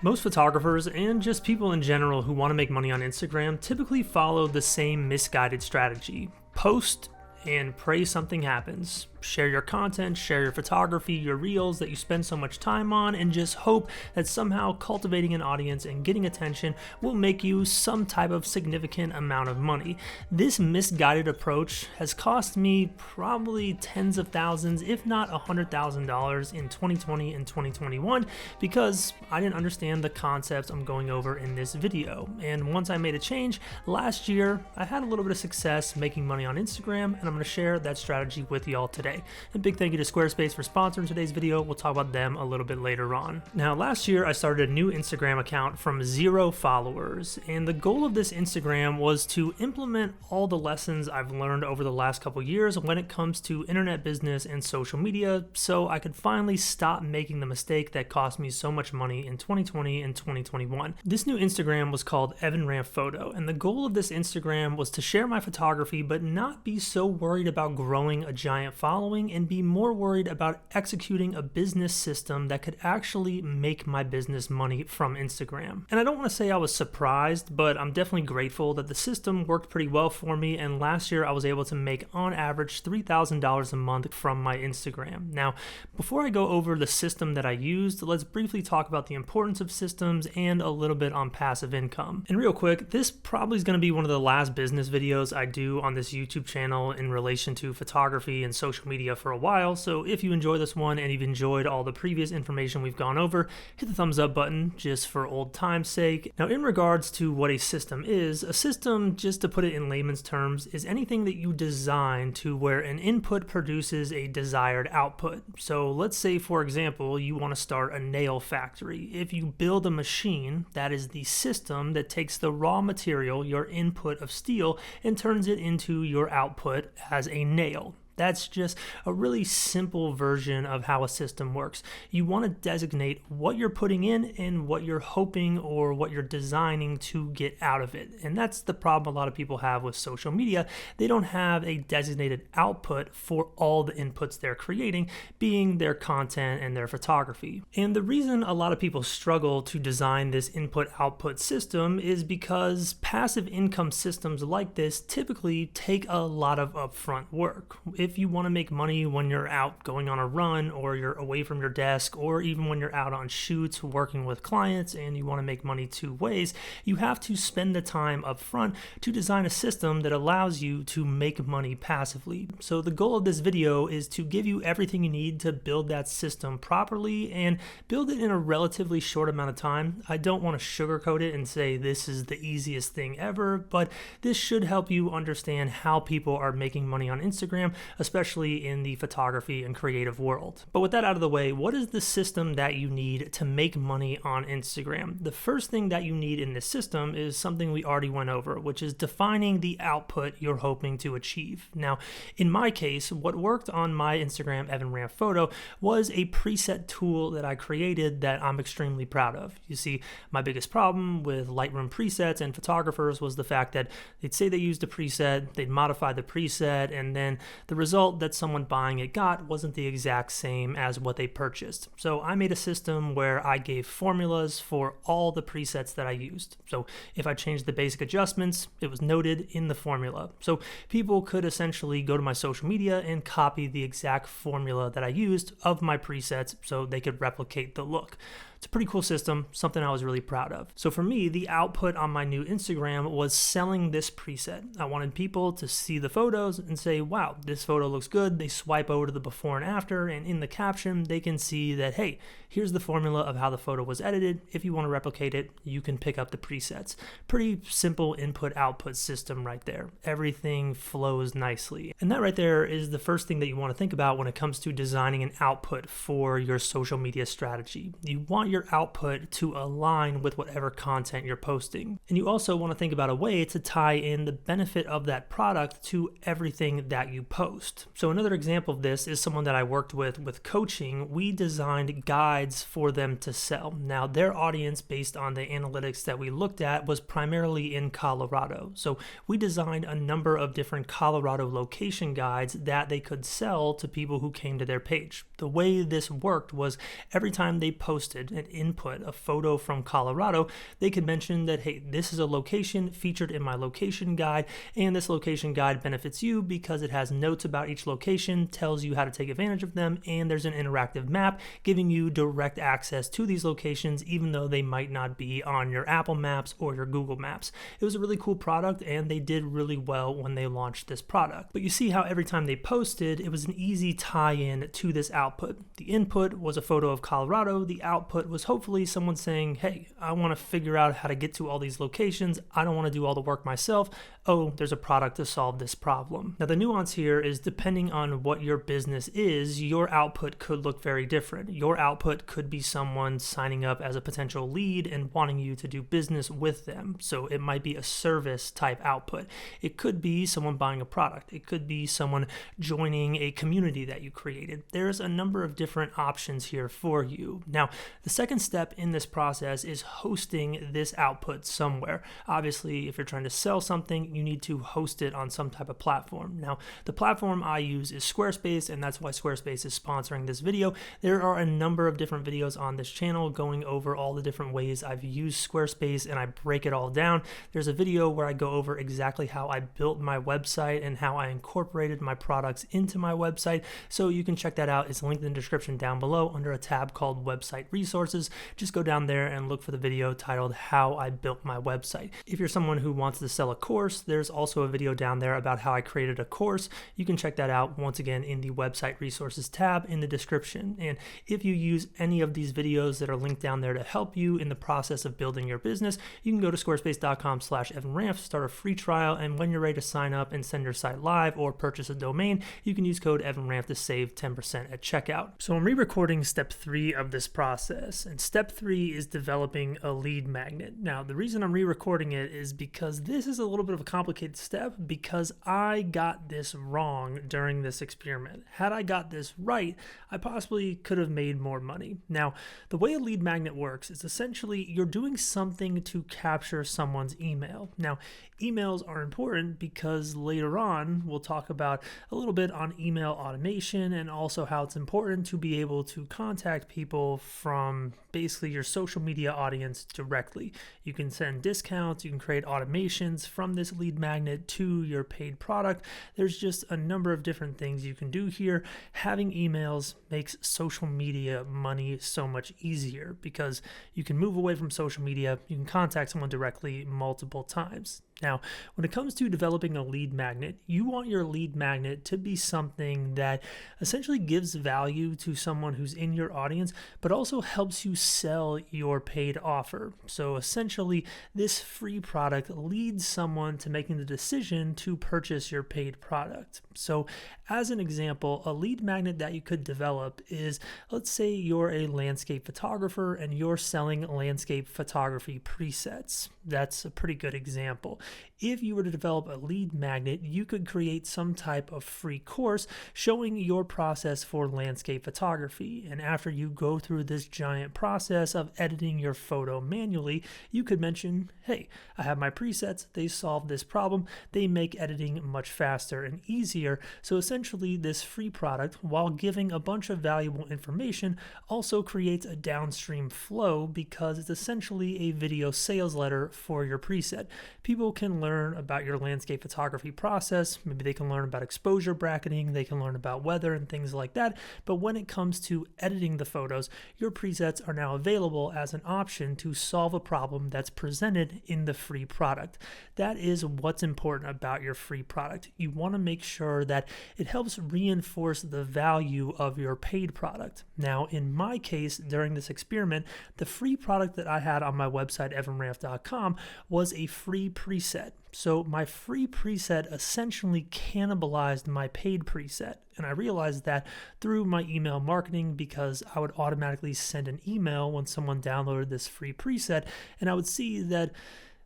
Most photographers and just people in general who want to make money on Instagram typically follow the same misguided strategy. Post and pray something happens. Share your content, share your photography, your reels that you spend so much time on, and just hope that somehow cultivating an audience and getting attention will make you some type of significant amount of money. This misguided approach has cost me probably tens of thousands, if not $100,000 in 2020 and 2021 because I didn't understand the concepts I'm going over in this video. And once I made a change last year, I had a little bit of success making money on Instagram, and I'm going to share that strategy with y'all today. A big thank you to Squarespace for sponsoring today's video. We'll talk about them a little bit later on. Now, last year I started a new Instagram account from 0 followers, and the goal of this Instagram was to implement all the lessons I've learned over the last couple years when it comes to internet business and social media, so I could finally stop making the mistake that cost me so much money in 2020 and 2021. This new Instagram was called Evan Ranf Photo, and the goal of this Instagram was to share my photography but not be so worried about growing a giant following and be more worried about executing a business system that could actually make my business money from Instagram. And I don't want to say I was surprised, but I'm definitely grateful that the system worked pretty well for me, and last year I was able to make on average $3,000 a month from my Instagram. Now, before I go over the system that I used, let's briefly talk about the importance of systems and a little bit on passive income. And real quick, this probably is going to be one of the last business videos I do on this YouTube channel in relation to photography and social media for a while, so if you enjoy this one and you've enjoyed all the previous information we've gone over, hit the thumbs up button just for old time's sake. Now, in regards to what a system is, a system, just to put it in layman's terms, is anything that you design to where an input produces a desired output. So let's say, for example, you want to start a nail factory. If you build a machine, that is the system that takes the raw material, your input of steel, and turns it into your output as a nail. That's just a really simple version of how a system works. You want to designate what you're putting in and what you're hoping or what you're designing to get out of it. And that's the problem a lot of people have with social media. They don't have a designated output for all the inputs they're creating, being their content and their photography. And the reason a lot of people struggle to design this input-output system is because passive income systems like this typically take a lot of upfront work. If you want to make money when you're out going on a run, or you're away from your desk, or even when you're out on shoots working with clients and you want to make money two ways, you have to spend the time up front to design a system that allows you to make money passively. So the goal of this video is to give you everything you need to build that system properly and build it in a relatively short amount of time. I don't want to sugarcoat it and say this is the easiest thing ever, but this should help you understand how people are making money on Instagram, especially in the photography and creative world. But with that out of the way, what is the system that you need to make money on Instagram? The first thing that you need in this system is something we already went over, which is defining the output you're hoping to achieve. Now, in my case, what worked on my Instagram, Evan Ranf Photo, was a preset tool that I created that I'm extremely proud of. You see, my biggest problem with Lightroom presets and photographers was the fact that they'd say they used a preset, they'd modify the preset, and then the result that someone buying it got wasn't the exact same as what they purchased. So I made a system where I gave formulas for all the presets that I used. So if I changed the basic adjustments, it was noted in the formula. So people could essentially go to my social media and copy the exact formula that I used of my presets so they could replicate the look. It's a pretty cool system, something I was really proud of. So for me, the output on my new Instagram was selling this preset. I wanted people to see the photos and say, wow, this photo looks good. They swipe over to the before and after, and in the caption, they can see that, hey, here's the formula of how the photo was edited. If you want to replicate it, you can pick up the presets. Pretty simple input-output system right there. Everything flows nicely. And that right there is the first thing that you want to think about when it comes to designing an output for your social media strategy. You want your output to align with whatever content you're posting. And you also want to think about a way to tie in the benefit of that product to everything that you post. So another example of this is someone that I worked with coaching. We designed guides for them to sell. Now, their audience, based on the analytics that we looked at, was primarily in Colorado. So we designed a number of different Colorado location guides that they could sell to people who came to their page. The way this worked was every time they posted, an input, a photo from Colorado, they could mention that, hey, this is a location featured in my location guide, and this location guide benefits you because it has notes about each location, tells you how to take advantage of them, and there's an interactive map giving you direct access to these locations, even though they might not be on your Apple Maps or your Google Maps. It was a really cool product, and they did really well when they launched this product. But you see how every time they posted, it was an easy tie-in to this output. The input was a photo of Colorado. The output was hopefully someone saying, hey, I want to figure out how to get to all these locations. I don't want to do all the work myself. Oh, there's a product to solve this problem. Now, the nuance here is depending on what your business is, your output could look very different. Your output could be someone signing up as a potential lead and wanting you to do business with them. So it might be a service type output. It could be someone buying a product. It could be someone joining a community that you created. There's a number of different options here for you. Now, the second step in this process is hosting this output somewhere. Obviously, if you're trying to sell something, you need to host it on some type of platform. Now, the platform I use is Squarespace, and that's why Squarespace is sponsoring this video. There are a number of different videos on this channel going over all the different ways I've used Squarespace, and I break it all down. There's a video where I go over exactly how I built my website and how I incorporated my products into my website, so you can check that out. It's linked in the description down below under a tab called Website Resources. Just go down there and look for the video titled How I Built My Website. If you're someone who wants to sell a course, there's also a video down there about how I created a course. You can check that out once again in the Website Resources tab in the description. And if you use any of these videos that are linked down there to help you in the process of building your business, you can go to squarespace.com/EvanRanft, start a free trial, and when you're ready to sign up and send your site live or purchase a domain, you can use code EvanRanft to save 10% at checkout. So I'm re-recording step 3 of this process, and step 3 is developing a lead magnet. Now, the reason I'm re-recording it is because this is a little bit of a complicated step because I got this wrong during this experiment. Had I got this right, I possibly could have made more money. Now, the way a lead magnet works is essentially you're doing something to capture someone's email. Now, emails are important because later on we'll talk about a little bit on email automation and also how it's important to be able to contact people from basically your social media audience directly. You can send discounts, you can create automations from this lead magnet to your paid product. There's just a number of different things you can do here. Having emails makes social media money so much easier because you can move away from social media, you can contact someone directly multiple times. Now, when it comes to developing a lead magnet, you want your lead magnet to be something that essentially gives value to someone who's in your audience, but also helps you sell your paid offer. So essentially, this free product leads someone to making the decision to purchase your paid product. So as an example, a lead magnet that you could develop is, let's say you're a landscape photographer and you're selling landscape photography presets. That's a pretty good example. If you were to develop a lead magnet, you could create some type of free course showing your process for landscape photography. And after you go through this giant process of editing your photo manually, you could mention, hey, I have my presets, they solve this problem, they make editing much faster and easier. So essentially this free product, while giving a bunch of valuable information, also creates a downstream flow because it's essentially a video sales letter for your preset. People can learn about your landscape photography process. Maybe they can learn about exposure bracketing, they can learn about weather and things like that. But when it comes to editing the photos, your presets are now available as an option to solve a problem that's presented in the free product. That is what's important about your free product. You want to make sure that it helps reinforce the value of your paid product. Now, in my case, during this experiment, the free product that I had on my website, evanranft.com, was a free preset. So my free preset essentially cannibalized my paid preset. And I realized that through my email marketing because I would automatically send an email when someone downloaded this free preset, and I would see that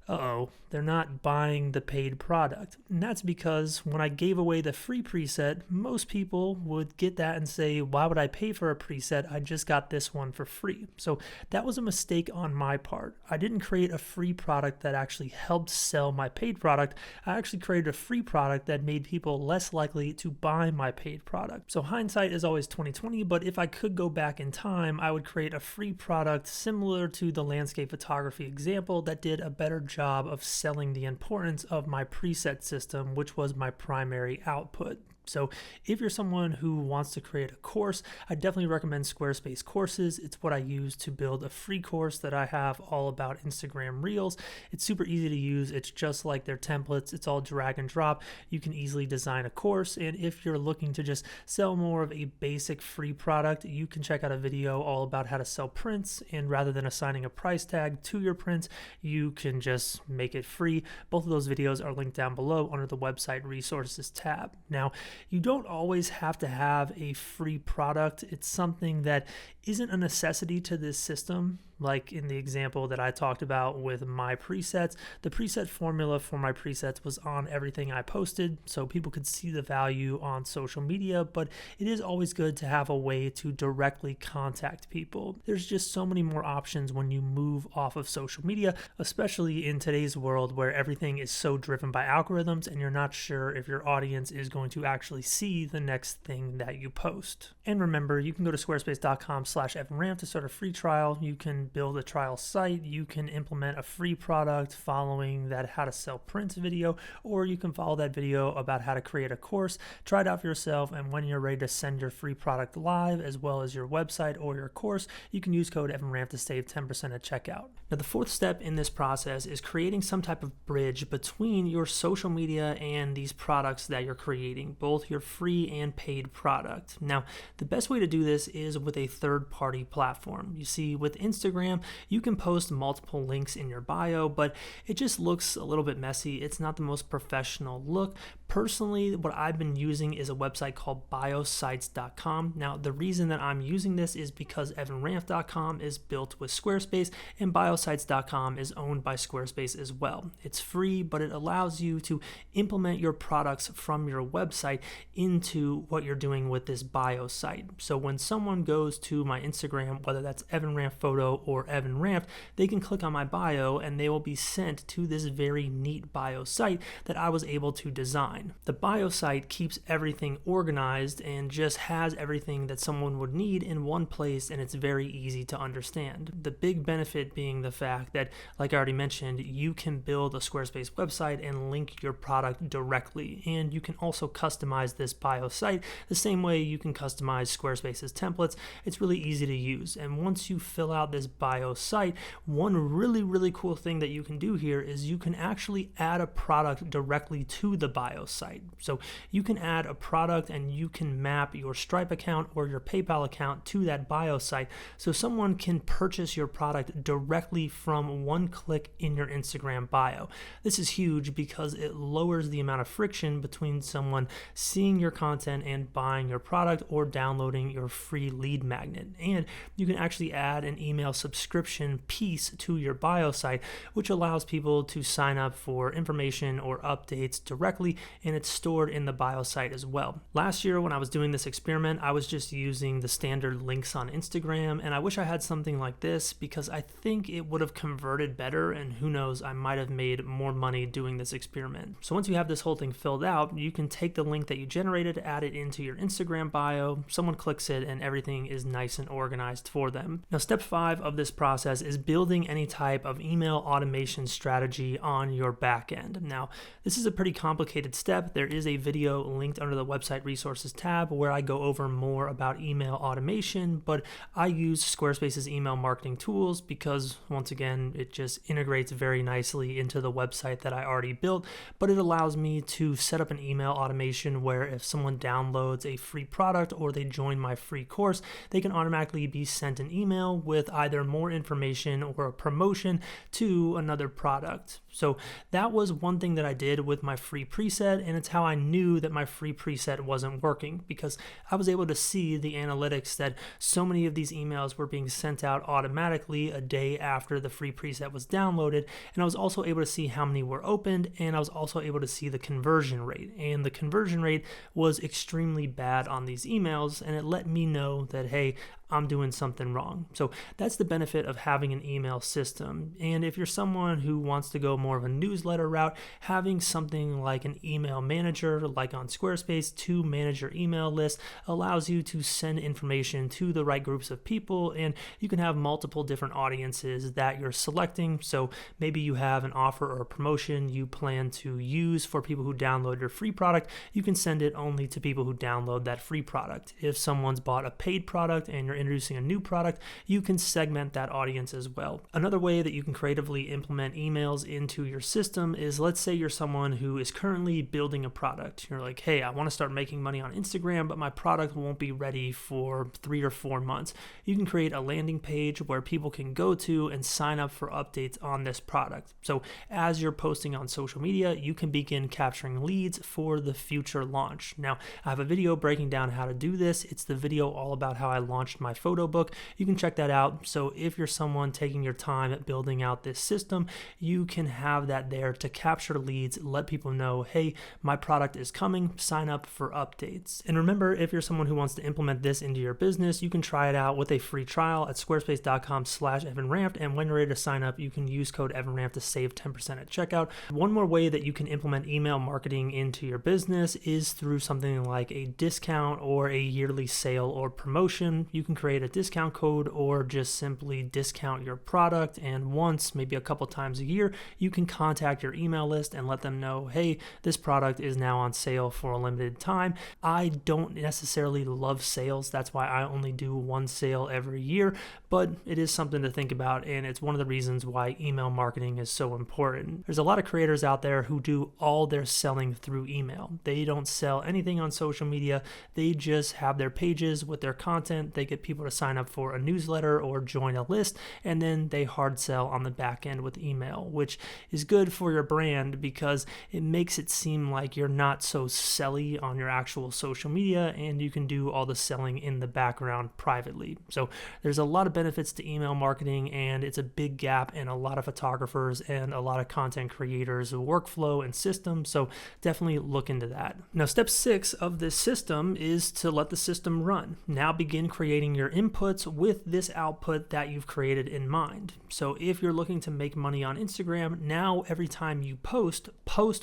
Uh-oh, they're not buying the paid product. And that's because when I gave away the free preset, most people would get that and say, why would I pay for a preset? I just got this one for free. So that was a mistake on my part. I didn't create a free product that actually helped sell my paid product. I actually created a free product that made people less likely to buy my paid product. So hindsight is always 20/20, but if I could go back in time, I would create a free product similar to the landscape photography example that did a better job of selling the importance of my preset system, which was my primary output. So if you're someone who wants to create a course, I definitely recommend Squarespace Courses. It's what I use to build a free course that I have all about Instagram Reels. It's super easy to use. It's just like their templates. It's all drag and drop. You can easily design a course. And if you're looking to just sell more of a basic free product, you can check out a video all about how to sell prints. And rather than assigning a price tag to your prints, you can just make it free. Both of those videos are linked down below under the website resources tab. Now, you don't always have to have a free product. It's something that isn't a necessity to this system. Like in the example that I talked about with my presets, the preset formula for my presets was on everything I posted, so people could see the value on social media, but it is always good to have a way to directly contact people. There's just so many more options when you move off of social media, especially in today's world where everything is so driven by algorithms and you're not sure if your audience is going to actually see the next thing that you post. And remember, you can go to squarespace.com/EvanRamp to start a free trial. You can build a trial site, you can implement a free product following that how to sell prints video, or you can follow that video about how to create a course, try it out for yourself, and when you're ready to send your free product live as well as your website or your course, you can use code EvanRamp to save 10% at checkout. Now the fourth step in this process is creating some type of bridge between your social media and these products that you're creating, both your free and paid product. Now the best way to do this is with a third-party platform. You see, with Instagram, you can post multiple links in your bio, but it just looks a little bit messy. It's not the most professional look. Personally, what I've been using is a website called biosites.com. Now, the reason that I'm using this is because evanramp.com is built with Squarespace and biosites.com is owned by Squarespace as well. It's free, but it allows you to implement your products from your website into what you're doing with this bio site. So when someone goes to my Instagram, whether that's Evan Ramp Photo or Evan Ramp, they can click on my bio and they will be sent to this very neat bio site that I was able to design. The bio site keeps everything organized and just has everything that someone would need in one place, and it's very easy to understand. The big benefit being the fact that, like I already mentioned, you can build a Squarespace website and link your product directly, and you can also customize this bio site the same way you can customize Squarespace's templates. It's really easy to use, and once you fill out this bio site, one really cool thing that you can do here is you can actually add a product directly to the bio site. So you can add a product and you can map your Stripe account or your PayPal account to that bio site so someone can purchase your product directly from one click in your Instagram bio. This is huge because it lowers the amount of friction between someone seeing your content and buying your product or downloading your free lead magnet. And you can actually add an email subscription piece to your bio site, which allows people to sign up for information or updates directly, and it's stored in the bio site as well. Last year when I was doing this experiment, I was just using the standard links on Instagram, and I wish I had something like this because I think it would have converted better, and who knows, I might have made more money doing this experiment. So once you have this whole thing filled out, you can take the link that you generated, add it into your Instagram bio, someone clicks it, and everything is nice and organized for them. Now, step 5 of this process is building any type of email automation strategy on your back end. Now, this is a pretty complicated step. There is a video linked under the website resources tab where I go over more about email automation, but I use Squarespace's email marketing tools because, once again, it just integrates very nicely into the website that I already built, but it allows me to set up an email automation where if someone downloads a free product or they join my free course, they can automatically be sent an email with either more information or a promotion to another product. So that was one thing that I did with my free preset. preset, and it's how I knew that my free preset wasn't working, because I was able to see the analytics that so many of these emails were being sent out automatically a day after the free preset was downloaded, and I was also able to see how many were opened, and I was also able to see the conversion rate, and the conversion rate was extremely bad on these emails, and it let me know that, hey, I'm doing something wrong. So that's the benefit of having an email system. And if you're someone who wants to go more of a newsletter route, having something like an email manager, like on Squarespace, to manage your email list allows you to send information to the right groups of people, and you can have multiple different audiences that you're selecting. So maybe you have an offer or a promotion you plan to use for people who download your free product. You can send it only to people who download that free product. If someone's bought a paid product and you're introducing a new product, you can segment that audience as well. Another way that you can creatively implement emails into your system is, let's say you're someone who is currently building a product. You're like, hey, I want to start making money on Instagram, but my product won't be ready for 3 or 4 months. You can create a landing page where people can go to and sign up for updates on this product. So as you're posting on social media, you can begin capturing leads for the future launch. Now, I have a video breaking down how to do this. It's the video all about how I launched my photo book. You can check that out. So if you're someone taking your time at building out this system, you can have that there to capture leads, let people know, hey, my product is coming, sign up for updates. And remember, if you're someone who wants to implement this into your business, you can try it out with a free trial at squarespace.com/EvanRanft. And when you're ready to sign up, you can use code EvanRanft to save 10% at checkout. One more way that you can implement email marketing into your business is through something like a discount or a yearly sale or promotion. You can create a discount code or just simply discount your product, and once, maybe a couple times a year, you can contact your email list and let them know, hey, this product is now on sale for a limited time. I don't necessarily love sales. That's why I only do one sale every year, but it is something to think about, and it's one of the reasons why email marketing is so important. There's a lot of creators out there who do all their selling through email. They don't sell anything on social media. They just have their pages with their content. They get people to sign up for a newsletter or join a list, and then they hard sell on the back end with email, which is good for your brand because it makes it seem like you're not so selly on your actual social media, and you can do all the selling in the background privately. So there's a lot of benefits to email marketing, and it's a big gap in a lot of photographers and a lot of content creators' workflow and systems. So definitely look into that. Now, step 6 of this system is to let the system run. Now begin creating your inputs with this output that you've created in mind. So if you're looking to make money on Instagram, now every time you post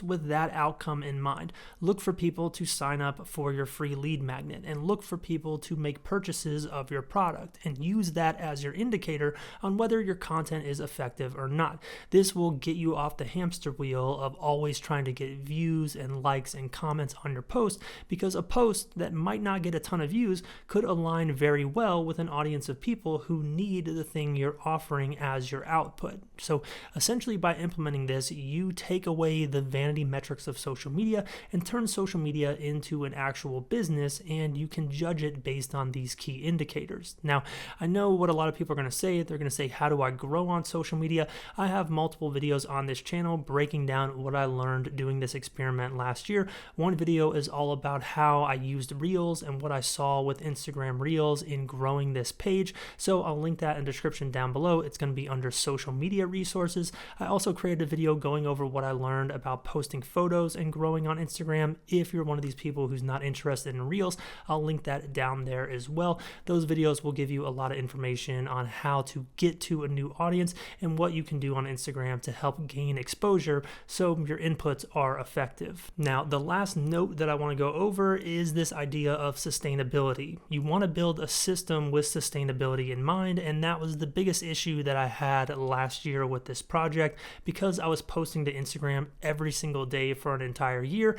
with that outcome in mind. Look for people to sign up for your free lead magnet, and look for people to make purchases of your product, and use that as your indicator on whether your content is effective or not. This will get you off the hamster wheel of always trying to get views and likes and comments on your post, because a post that might not get a ton of views could align very well with an audience of people who need the thing you're offering as your output. So essentially, by implementing this, you take away the vanity metrics of social media and turn social media into an actual business, and you can judge it based on these key indicators. Now, I know what a lot of people are going to say. They're going to say, how do I grow on social media? I have multiple videos on this channel breaking down what I learned doing this experiment last year. One video is all about how I used Reels and what I saw with Instagram Reels in growing this page. So I'll link that in the description down below. It's going to be under social media resources. I also created a video going over what I learned about posting photos and growing on Instagram. If you're one of these people who's not interested in Reels, I'll link that down there as well. Those videos will give you a lot of information on how to get to a new audience and what you can do on Instagram to help gain exposure so your inputs are effective. Now, the last note that I want to go over is this idea of sustainability. You want to build a system with sustainability in mind, and that was the biggest issue that I had last year with this project. Because I was posting to Instagram every single day for an entire year,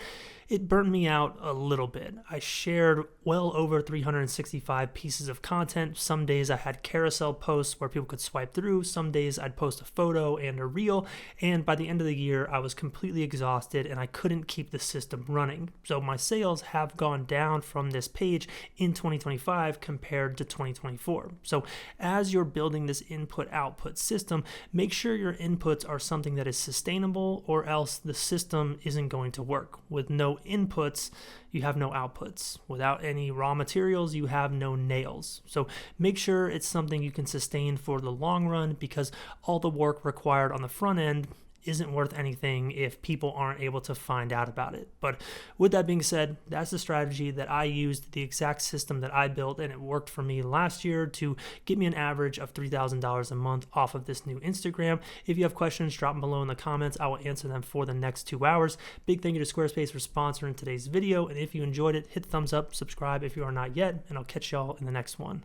it burned me out a little bit. I shared well over 365 pieces of content. Some days I had carousel posts where people could swipe through. Some days I'd post a photo and a reel, and by the end of the year, I was completely exhausted and I couldn't keep the system running. So my sales have gone down from this page in 2025 compared to 2024. So as you're building this input-output system, make sure your inputs are something that is sustainable, or else the system isn't going to work. With no inputs, you have no outputs. Without any raw materials, you have no nails. So make sure it's something you can sustain for the long run, because all the work required on the front end isn't worth anything if people aren't able to find out about it. But with that being said, that's the strategy that I used, the exact system that I built, and it worked for me last year to get me an average of $3,000 a month off of this new Instagram. If you have questions, drop them below in the comments. I will answer them for the next 2 hours. Big thank you to Squarespace for sponsoring today's video. And if you enjoyed it, hit the thumbs up, subscribe if you are not yet, and I'll catch y'all in the next one.